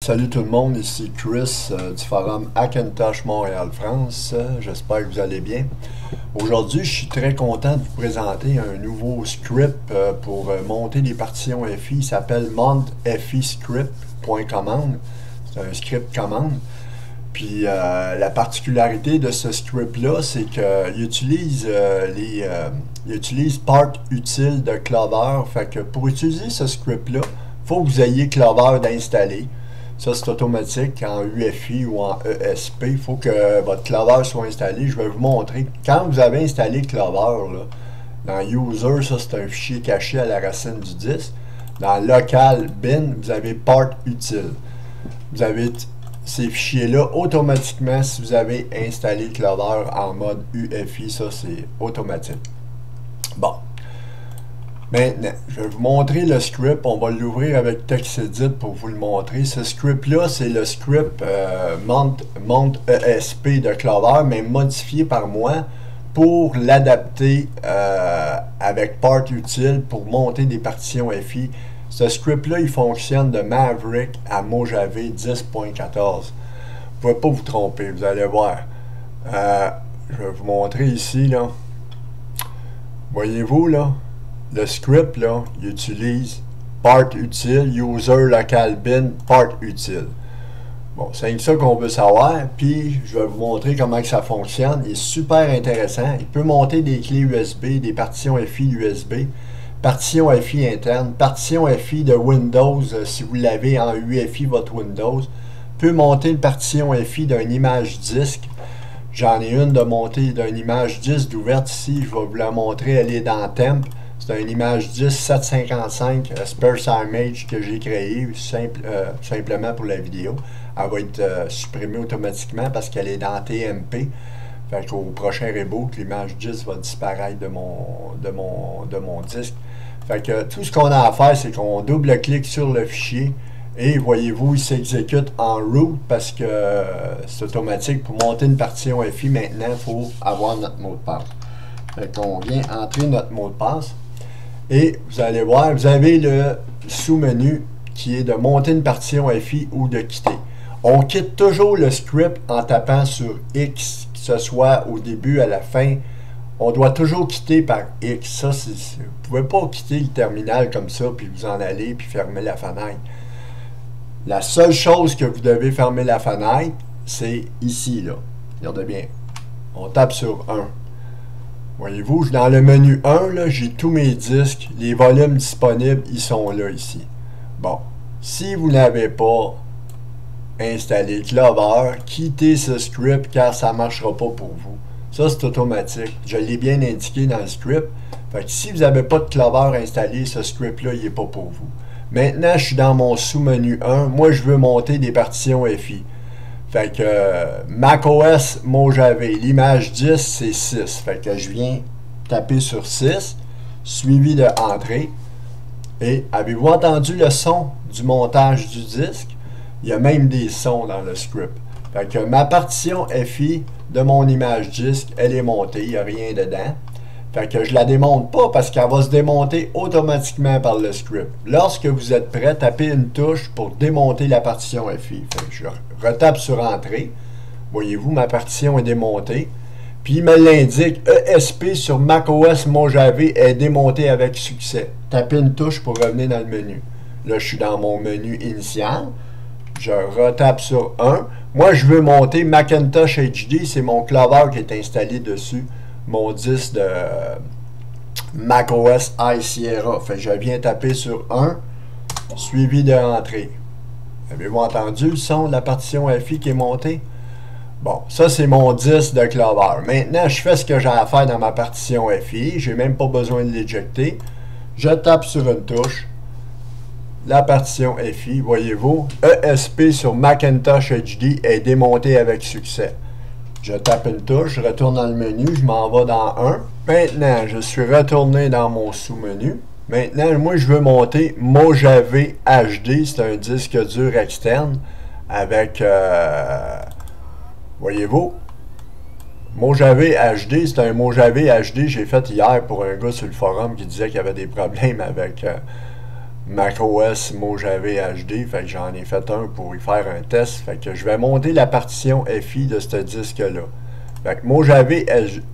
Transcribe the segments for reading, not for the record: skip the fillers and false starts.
Salut tout le monde, ici Chris du forum Hackintosh Montréal-France. J'espère que vous allez bien. Aujourd'hui, je suis très content de vous présenter un nouveau script pour monter des partitions FI. Il s'appelle montfiscript.command. C'est un script commande. Puis la particularité de ce script-là, c'est qu'il utilise il utilise part utile de Clover. Fait que pour utiliser ce script-là, il faut que vous ayez Clover d'installer. Ça, c'est automatique en UEFI ou en ESP. Il faut que votre Clover soit installé. Je vais vous montrer. Quand vous avez installé Clover, là, dans User, ça c'est un fichier caché à la racine du disque. Dans Local Bin, vous avez Part Utile. Vous avez ces fichiers-là automatiquement si vous avez installé Clover en mode UEFI. Ça, c'est automatique. Bon. Maintenant, je vais vous montrer le script. On va l'ouvrir avec TextEdit pour vous le montrer. Ce script-là, c'est le script Mont ESP de Clover, mais modifié par moi pour l'adapter avec Part Utile pour monter des partitions FI. Ce script-là, il fonctionne de Maverick à Mojave 10.14. Vous ne pouvez pas vous tromper, vous allez voir. Je vais vous montrer ici, là. Voyez-vous, là? Le script, là, il utilise part utile, user local bin, part utile. Bon, c'est ça qu'on veut savoir, puis je vais vous montrer comment que ça fonctionne. Il est super intéressant. Il peut monter des clés USB, des partitions FI USB, partitions FI interne, partitions FI de Windows, si vous l'avez en UEFI, votre Windows. Il peut monter une partition FI d'une image disque. J'en ai une de montée d'une image disque ouverte ici. Je vais vous la montrer, elle est dans Temp. C'est une image 10 755 Sparse Image que j'ai créée simplement pour la vidéo. Elle va être supprimée automatiquement parce qu'elle est dans TMP. Fait qu'au prochain reboot, l'image 10 va disparaître de mon disque. Fait que tout ce qu'on a à faire, c'est qu'on double-clique sur le fichier et voyez-vous, il s'exécute en root parce que c'est automatique. Pour monter une partition FI maintenant, il faut avoir notre mot de passe. Fait qu'on vient entrer notre mot de passe. Et vous allez voir, vous avez le sous-menu qui est de monter une partition FI ou de quitter. On quitte toujours le script en tapant sur X, que ce soit au début, à la fin. On doit toujours quitter par X. Ça, vous ne pouvez pas quitter le terminal comme ça, puis vous en aller, puis fermer la fenêtre. La seule chose que vous devez fermer la fenêtre, c'est ici, là. Regardez bien. On tape sur 1. Voyez-vous, dans le menu 1, j'ai tous mes disques, les volumes disponibles, ils sont là, ici. Bon, si vous n'avez pas installé Clover, quittez ce script car ça ne marchera pas pour vous. Ça, c'est automatique. Je l'ai bien indiqué dans le script. Fait que si vous n'avez pas de Clover installé, ce script-là, il n'est pas pour vous. Maintenant, je suis dans mon sous-menu 1. Moi, je veux monter des partitions FI. Fait que macOS Mojave, l'image 10, c'est 6. Fait que je viens taper sur 6, suivi de Entrée. Et avez-vous entendu le son du montage du disque? Il y a même des sons dans le script. Fait que ma partition FI de mon image disque, elle est montée, il n'y a rien dedans. Fait que je la démonte pas parce qu'elle va se démonter automatiquement par le script. Lorsque vous êtes prêt, tapez une touche pour démonter la partition FI. Fait que je retape sur Entrée. Voyez-vous, ma partition est démontée. Puis il me l'indique, ESP sur macOS Mojave est démonté avec succès. Tapez une touche pour revenir dans le menu. Là, je suis dans mon menu initial. Je retape sur 1. Moi, je veux monter Macintosh HD. C'est mon Clover qui est installé dessus. Mon disque de macOS High Sierra. Fait que je viens taper sur 1, suivi de Entrée. Avez-vous entendu le son de la partition FI qui est montée? Bon, ça c'est mon disque de Clover. Maintenant, je fais ce que j'ai à faire dans ma partition FI. J'ai même pas besoin de l'éjecter. Je tape sur une touche. La partition FI, voyez-vous, ESP sur Macintosh HD est démontée avec succès. Je tape une touche, je retourne dans le menu, je m'en vais dans 1. Maintenant, je suis retourné dans mon sous-menu. Maintenant, moi, je veux monter Mojave HD. C'est un disque dur externe avec, voyez-vous, Mojave HD. C'est un Mojave HD que j'ai fait hier pour un gars sur le forum qui disait qu'il y avait des problèmes avec macOS Mojave HD, fait que j'en ai fait un pour y faire un test. Fait que je vais monter la partition FI de ce disque-là. Fait que Mojave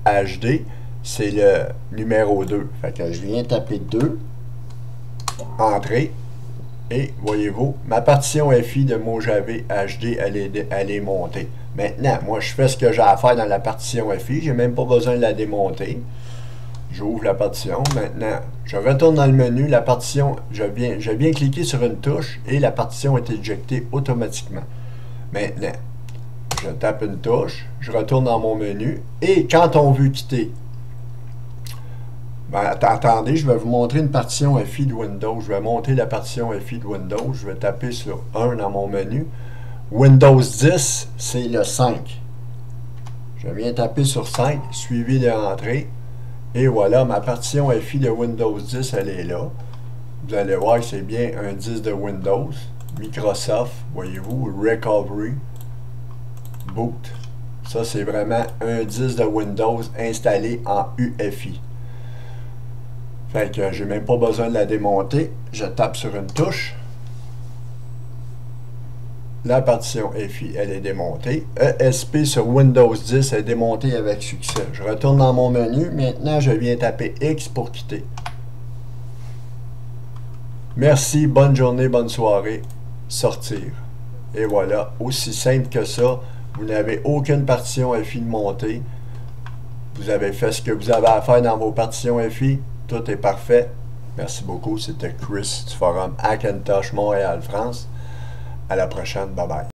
HD, c'est le numéro 2. Fait que je viens taper 2, entrée, et voyez-vous, ma partition FI de Mojave HD, elle est montée. Maintenant, moi, je fais ce que j'ai à faire dans la partition FI, j'ai même pas besoin de la démonter. J'ouvre la partition. Maintenant, je retourne dans le menu. La partition, je viens cliquer sur une touche et la partition est éjectée automatiquement. Maintenant, je tape une touche, je retourne dans mon menu et quand on veut quitter, ben, attendez, je vais vous montrer une partition FI de Windows. Je vais monter la partition FI de Windows. Je vais taper sur 1 dans mon menu. Windows 10, c'est le 5. Je viens taper sur 5, suivi de l'entrée. Et voilà, ma partition FI de Windows 10, elle est là. Vous allez voir que c'est bien un 10 de Windows. Microsoft, voyez-vous, Recovery, Boot. Ça, c'est vraiment un 10 de Windows installé en UEFI. Fait que j'ai même pas besoin de la démonter. Je tape sur une touche. La partition FI, elle est démontée. ESP sur Windows 10 est démontée avec succès. Je retourne dans mon menu. Maintenant, je viens taper X pour quitter. Merci, bonne journée, bonne soirée. Sortir. Et voilà, aussi simple que ça. Vous n'avez aucune partition FI de montée. Vous avez fait ce que vous avez à faire dans vos partitions FI. Tout est parfait. Merci beaucoup. C'était Chris du forum Hackintosh Montréal France. À la prochaine. Bye bye.